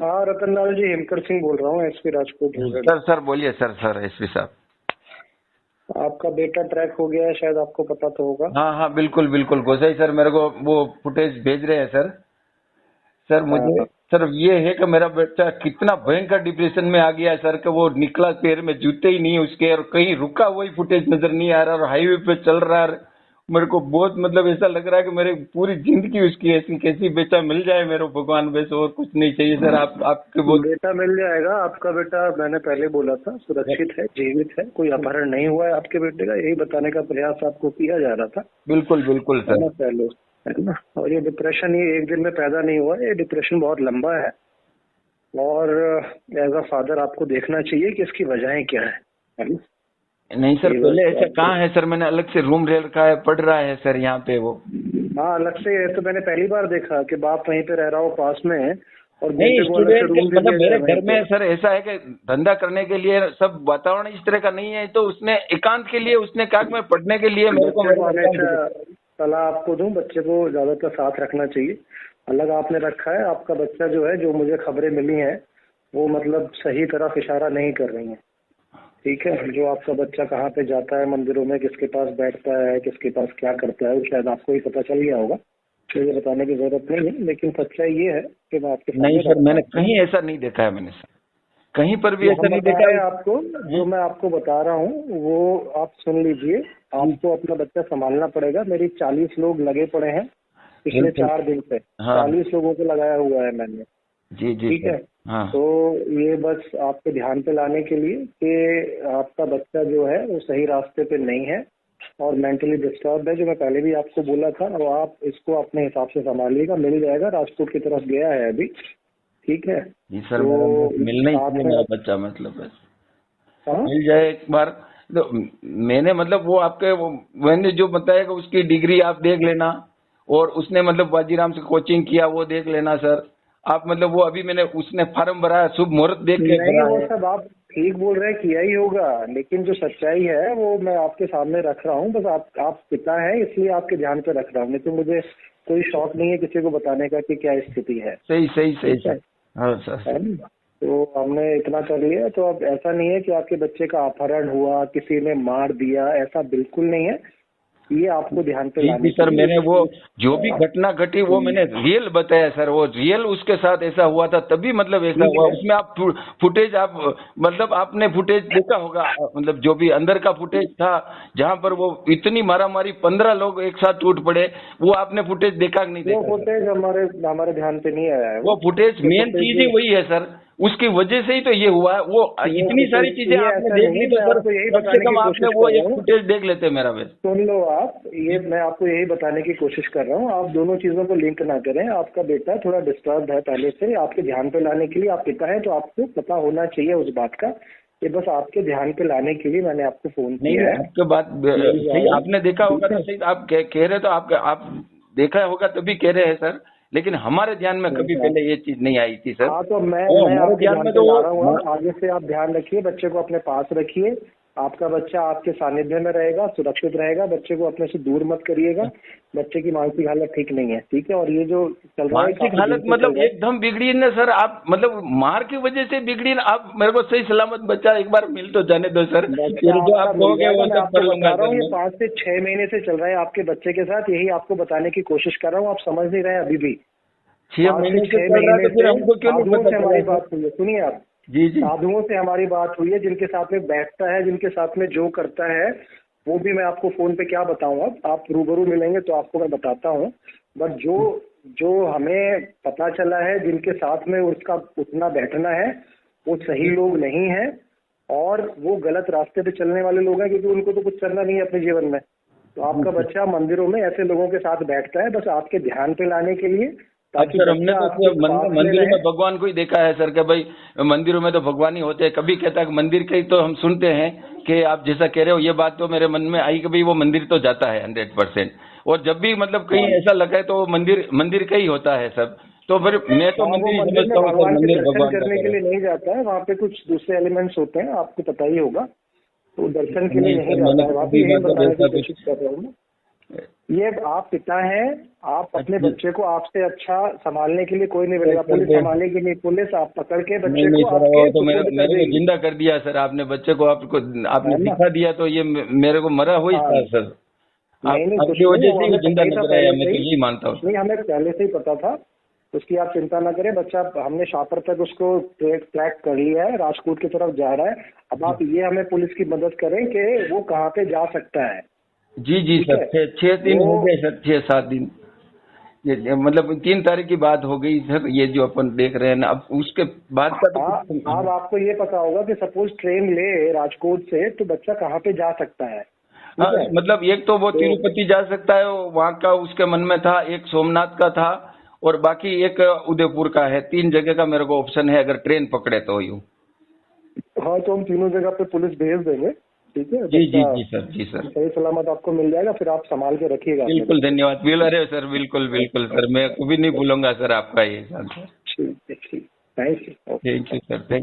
हाँ रतन लाल जी, हेमकर सिंह बोल रहा हूँ, एसपी राजकोट रूरल। सर बोलिए सर एसपी साहब। आपका बेटा ट्रैक हो गया है, शायद आपको पता तो होगा। हाँ बिल्कुल गोसाई सर मेरे को वो फुटेज भेज रहे हैं सर। सर मुझे हाँ। सर ये है कि मेरा बच्चा कितना भयंकर डिप्रेशन में आ गया है सर, कि वो निकला पैर में जूते ही नहीं उसके, और कहीं रुका वही फुटेज नजर नहीं आ रहा, और हाईवे पे चल रहा है। मेरे को बहुत मतलब ऐसा लग रहा है कि मेरे पूरी जिंदगी उसकी ऐसी कैसी बेटा मिल जाए मेरे भगवान, वैसे और कुछ नहीं चाहिए सर। आपके बहुत बेटा मिल जाएगा। आपका बेटा, मैंने पहले बोला था, सुरक्षित है, जीवित है, कोई अपहरण नहीं हुआ है आपके बेटे का, यही बताने का प्रयास आपको किया जा रहा था। बिल्कुल सर। पहले है ना। और ये डिप्रेशन ये एक दिन में पैदा नहीं हुआ, ये डिप्रेशन बहुत लंबा है, और एज अ फादर आपको देखना चाहिए कि इसकी वजहें क्या है ना। नहीं सर, पहले ऐसा कहाँ है सर, मैंने अलग से रूम ले रखा है, पढ़ रहा है सर यहाँ पे वो। हाँ अलग से, तो मैंने पहली बार देखा कि बाप वहीं पे रह रहा हो पास में, और नहीं, बेटे को अलग से रूम भी मतलब दिया मेरे जाए घर में सर ऐसा है कि धंधा करने के लिए सब वातावरण इस तरह का नहीं है, तो उसने एकांत के लिए उसने कहा कि मैं पढ़ने के लिए मेरे को हमेशा सलाह आपको दूं, बच्चे को ज्यादातर साथ रखना चाहिए। अलग आपने रखा है, आपका बच्चा जो है, जो मुझे खबरें मिली हैं, वो मतलब सही तरफ इशारा नहीं कर रही है। ठीक है, जो आपका बच्चा कहाँ पे जाता है मंदिरों में, किसके पास बैठता है, किसके पास क्या करता है, शायद आपको ही पता चल गया होगा, तो ये बताने की जरूरत नहीं है। लेकिन सच्चाई ये है कि मैं आपके नहीं सामने सर, मैंने कहीं ऐसा नहीं देखा है, मैंने सर कहीं पर भी ऐसा नहीं देखा है आपको। जो मैं आपको बता रहा हूँ वो आप सुन लीजिए। आपको अपना बच्चा संभालना पड़ेगा। मेरी 40 लोग लगे पड़े हैं पिछले 4 दिन से। हाँ। 40 लोगों को लगाया हुआ है मैंने। जी ठीक है। हाँ। तो ये बस आपके ध्यान पे लाने के लिए कि आपका बच्चा जो है वो सही रास्ते पे नहीं है और मेंटली डिस्टर्ब है, जो मैं पहले भी आपको बोला था। और आप इसको अपने हिसाब से संभालिएगा। मिल जाएगा, राजकोट की तरफ गया है अभी। ठीक है जी सर, तो मिलना ही चाहिए मेरा बच्चा, मतलब मिल जाए एक बार। तो मैंने मतलब वो आपके मैंने जो बताया कि उसकी डिग्री आप देख लेना, और उसने मतलब बाजीराम से कोचिंग किया वो देख लेना सर। आप मतलब वो अभी मैंने उसने फॉर्म भरा, शुभ मुहूर्त देख के नहीं, भरा वो है। सब आप ठीक बोल रहे हैं, किया ही होगा, लेकिन जो सच्चाई है वो मैं आपके सामने रख रहा हूँ। बस आप पिता हैं इसलिए आपके ध्यान पे रख रहा हूँ, नहीं तो मुझे कोई शौक नहीं है किसी को बताने का कि क्या स्थिति है। सही सर। हाँ सर। तो हमने इतना कर लिया। तो अब ऐसा नहीं है कि आपके बच्चे का अपहरण हुआ, किसी ने मार दिया, ऐसा बिल्कुल नहीं है। ये आपको ध्यान पे लाने सर मैंने वो जो भी घटना घटी वो मैंने रियल बताया सर, वो रियल उसके साथ ऐसा हुआ था, तभी मतलब ऐसा हुआ। उसमें आप फुटेज आप मतलब आपने फुटेज देखा होगा, मतलब जो भी अंदर का फुटेज था जहां पर वो इतनी मारामारी 15 लोग एक साथ टूट पड़े, वो आपने फुटेज देखा कि नहीं देखा? वो फुटेज हमारे ध्यान पे नहीं आया है। वो फुटेज मेन चीज ही वही है सर, उसकी वजह से ही तो ये हुआ है। वो इतनी सारी चीजें आपने देख ली तो सर कम से कम आपने वो एक फुटेज देख लेते मेरा बेस। सुन लो आप, ये मैं आपको यही बताने की कोशिश कर रहा हूँ, आप दोनों चीजों को लिंक ना करें। आपका बेटा थोड़ा डिस्टर्ब है पहले से, आपके ध्यान पे लाने के लिए, आप पिता है तो आपको पता होना चाहिए उस बात का। ये बस आपके ध्यान पे लाने के लिए मैंने आपको फोन किया है। आपके बात सही, आपने देखा होगा तो सही, आप कह रहे तो आप देखा होगा तभी कह रहे हैं सर, लेकिन हमारे ध्यान में कभी पहले ये चीज नहीं आई थी सर। हाँ तो मैं आपके ध्यान में तो ला रहा हूँ। आगे से आप ध्यान रखिए, बच्चे को अपने पास रखिए। आपका बच्चा आपके सानिध्य में रहेगा, सुरक्षित रहेगा। बच्चे को अपने से दूर मत करिएगा। बच्चे की मानसिक हालत ठीक नहीं है। ठीक है, और ये जो चल रहा है मानसिक हालत मतलब एकदम बिगड़ी ना सर। आप मतलब मार की वजह से बिगड़ी ना। आप मेरे को सही सलामत बच्चा एक बार मिल तो जाने दो सर, फिर जो आप कहोगे वो सब कर लूंगा सर। ये 5 से 6 महीने से चल रहा है आपके बच्चे के साथ, यही आपको बताने की कोशिश कर रहा हूँ। आप समझ नहीं रहे अभी भी। 6 महीने से चल रहा है तो फिर हमको क्यों नहीं पता? हमारी बात हुई है, सुनिए आप। जी साधुओं से हमारी बात हुई है, जिनके साथ में बैठता है, जिनके साथ में जो करता है, वो भी मैं आपको फोन पे क्या बताऊं। अब आप रूबरू मिलेंगे तो आपको मैं बताता हूँ। बट जो हमें पता चला है, जिनके साथ में उसका उतना बैठना है, वो सही लोग नहीं है, और वो गलत रास्ते पे चलने वाले लोग हैं, क्योंकि उनको तो कुछ करना नहीं है अपने जीवन में। तो आपका बच्चा मंदिरों में ऐसे लोगों के साथ बैठता है, बस आपके ध्यान पे लाने के लिए। ताकि सर हमने तो मंदिरों में भगवान को ही देखा है सर, कि भाई मंदिरों में तो भगवान ही होते हैं। कभी कहता है मंदिर के ही तो हम सुनते हैं कि आप जैसा कह रहे हो, ये बात तो मेरे मन में आई कि भाई वो मंदिर तो जाता है 100%। और जब भी मतलब कहीं ऐसा लगा है तो मंदिर का ही होता है सब। तो फिर मैं तो मंदिर समझता हूँ सर, मंदिर भगवान करने के लिए नहीं जाता है। वहाँ पे कुछ दूसरे एलिमेंट्स होते हैं, आपको पता ही होगा। तो दर्शन के लिए नहीं जाता है, वहाँ पे यही बताने की कोशिश कर रहा हूँ। ये आप पिता हैं, आप अपने बच्चे को आपसे अच्छा संभालने के लिए कोई नहीं मिलेगा, पुलिस संभालेगी नहीं, पुलिस आप पकड़ के बच्चे नहीं को सर, आपके वो तो मेरे सुपुर्द कर को देगी। जिंदा कर दिया सर आपने, बच्चे को आपने है ना? दिखा दिया, तो ये मेरे को मरा हुआ ही हाँ, था सर। नहीं नहीं, कुछ आपकी नहीं, वजह वो से ही हमें जिंदा पता ही था नजर आया, पहले मैं से तो ही। यही मानता हूँ। नहीं, हमें पहले से ही पता था, उसकी आप चिंता ना करें। बच्चा हमने शापर तक उसको ट्रैक कर लिया है, राजकोट की तरफ जा रहा है। अब आप ये हमें पुलिस की मदद करें कि वो कहाँ पे जा सकता है। जी जी ठीक सर, है, 6 दिन हो वो गए सर, 6-7 दिन। ये मतलब 3 तारीख की बात हो गई सर, ये जो अपन देख रहे हैं ना, अब उसके बाद का तो कुछ। अब आपको ये पता होगा कि सपोज ट्रेन ले राजकोट से तो बच्चा कहाँ पे जा सकता है। ठीक हाँ, है, मतलब एक तो वो तिरुपति जा सकता है, वहाँ का उसके मन में था, एक सोमनाथ का था, और बाकी एक उदयपुर का है। 3 जगह का मेरे को ऑप्शन है, अगर ट्रेन पकड़े तो यूँ। हाँ तो हम तीनों जगह पे पुलिस भेज देंगे। ठीक है, जी जी बच्चा जी सर, जी सर, सही सलामत आपको मिल जाएगा, फिर आप संभाल के रखिएगा अपने बिल्कुल बच्चे धन्यवाद। अरे सर, बिल्कुल बिल्कुल सर, मैं कभी नहीं भूलूंगा सर आपका ये साथ। को। ठीक है, ठीक, thank you. Thank you sir, thank